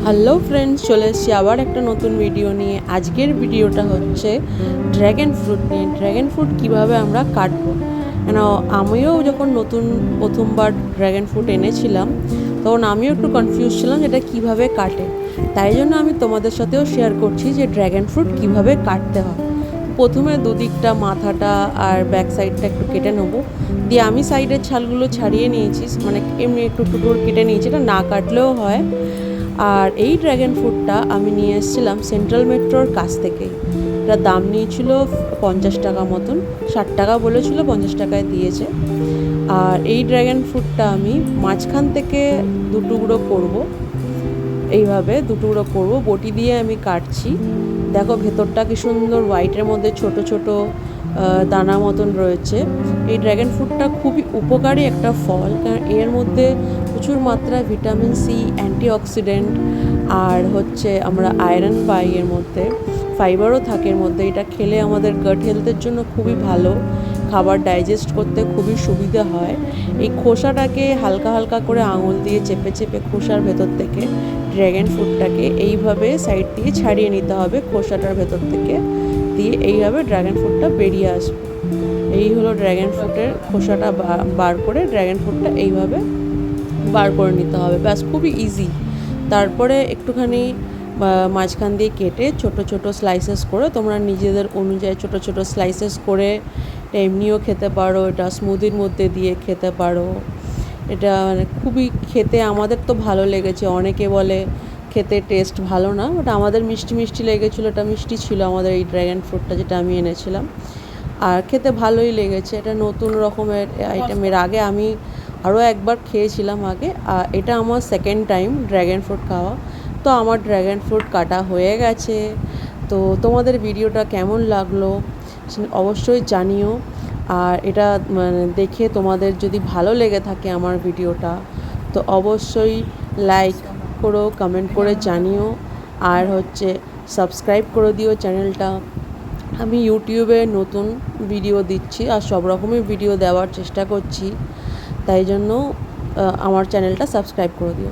Hello friends, চলে এসেছি আবার একটা নতুন ভিডিও নিয়ে। আজকের ভিডিওটা হচ্ছে ড্র্যাগন ফ্রুট নিয়ে। ড্র্যাগন ফ্রুট কীভাবে আমরা কাটবো। কেন আমিও যখন প্রথমবার ড্র্যাগন ফ্রুট এনেছিলাম, তখন আমিও একটু কনফিউজ ছিলাম যেটা কীভাবে কাটে। তাই জন্য আমি তোমাদের সাথেও শেয়ার করছি যে ড্র্যাগন ফ্রুট কীভাবে কাটতে হয়। প্রথমে দুদিকটা মাথাটা আর ব্যাক সাইডটা একটু কেটে নেবো। দিয়ে আমি সাইডের ছালগুলো ছাড়িয়ে নিয়েছি, মানে এমনি একটু টুকরো কেটে নিয়েছি, এটা না কাটলেও হয়। আর এই ড্র্যাগন ফ্রুটটা আমি নিয়ে এসেছিলাম সেন্ট্রাল মেট্রোর কাছ থেকেই। এটার দাম নিয়েছিল 50 টাকা মতন, 60 টাকা বলেছিল, 50 টাকায় দিয়েছে। আর এই ড্র্যাগন ফ্রুটটা আমি মাঝখান থেকে দুটুকরো করব, এইভাবে দুটুকরো করব, বটি দিয়ে আমি কাটছি। দেখো ভেতরটা কি সুন্দর হোয়াইটের মধ্যে ছোট ছোট দানা মতন রয়েছে। এই ড্র্যাগন ফ্রুটটা খুবই উপকারী একটা ফল, কারণ এর মধ্যে প্রচুর মাত্রায় ভিটামিন সি, অ্যান্টিঅক্সিডেন্ট আর হচ্ছে আমরা আয়রন পাই, এর মধ্যে ফাইবারও থাকে এর মধ্যে। এটা খেলে আমাদের গাট হেলথের জন্য খুবই ভালো, খাবার ডাইজেস্ট করতে খুবই সুবিধা হয়। এই খোসাটাকে হালকা হালকা করে আঙুল দিয়ে চেপে চেপে খোসার ভেতর থেকে ড্র্যাগন ফ্রুটটাকে এইভাবে সাইড দিয়ে ছাড়িয়ে নিতে হবে, খোসাটার ভেতর থেকে দিয়ে এইভাবে ড্র্যাগন ফ্রুটটা বেরিয়ে আসবে। এই হলো ড্র্যাগন ফ্রুটের খোসাটা বার করে ড্র্যাগন ফ্রুটটা এইভাবে বার করে নিতে হবে, ব্যাস খুবই ইজি। তারপরে একটুখানি মাঝখান দিয়ে কেটে ছোট ছোট স্লাইসেস করে তোমরা নিজেদের অনুযায়ী ছোট ছোট স্লাইসেস করে এমনিও খেতে পারো, এটা স্মুদির মধ্যে দিয়ে খেতে পারো। এটা মানে খুবই খেতে আমাদের তো ভালো লেগেছে। অনেকে বলে খেতে টেস্ট ভালো না, বাট আমাদের মিষ্টি মিষ্টি লেগেছিলো, এটা মিষ্টি ছিল আমাদের এই ড্র্যাগন ফ্রুটটা যেটা আমি এনেছিলাম, আর খেতে ভালোই লেগেছে। এটা নতুন রকমের আইটেম, এর আগে আমি আরও একবার খেয়েছিলাম আগে, আর এটা আমার সেকেন্ড টাইম ড্র্যাগন ফ্রুট খাওয়া। তো আমার ড্র্যাগন ফ্রুট কাটা হয়ে গেছে। তো তোমাদের ভিডিওটা কেমন লাগলো অবশ্যই জানিও। আর এটা মানে দেখে তোমাদের যদি ভালো লেগে থাকে আমার ভিডিওটা, তো অবশ্যই লাইক করো, কমেন্ট করে জানিও, আর হচ্ছে সাবস্ক্রাইব করে দিও চ্যানেলটা। আমি ইউটিউবে নতুন ভিডিও দিচ্ছি আর সব রকমের ভিডিও দেওয়ার চেষ্টা করছি, তাই জন্য আমার চ্যানেলটা সাবস্ক্রাইব করে দিও।